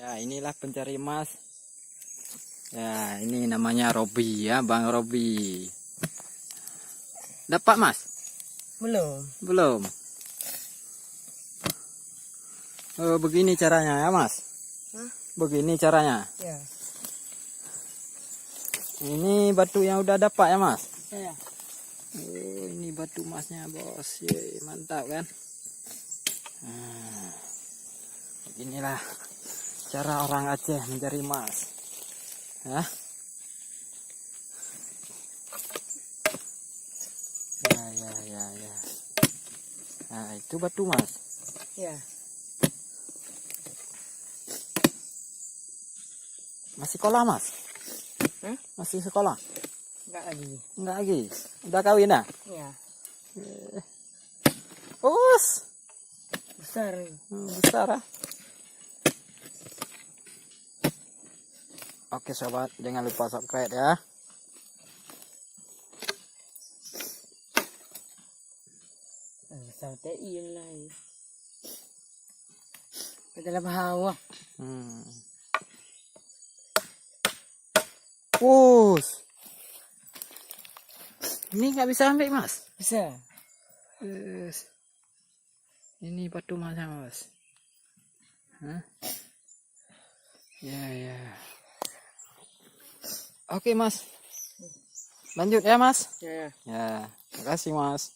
Ya, inilah pencari emas. Ya, ini namanya Robi ya, Bang Robi. Dapat, Mas? Belum. Belum. Oh, begini caranya ya, Mas? Hah? Begini caranya. Ya. Ini batu yang udah dapat ya, Mas? Ya. Oh, ini batu emasnya, Bos. Yeay, mantap kan? Beginilah cara orang Aceh mencari emas. Hah? Ya. Nah, itu batu, Mas. Ya. Masih sekolah, Mas? Hah? Masih sekolah? Enggak lagi. Enggak lagi. Udah kawin dah? Ya. Us. Besar. Besar ah. Oke sobat, jangan lupa subscribe ya. Sampai iya adalah bahawa. Us. Ini nggak bisa ambil, Mas? Bisa. Ini batu emasnya, Mas. Hah? Ya. Oke, Mas. Lanjut ya, Mas. Ya. Ya, terima kasih, Mas.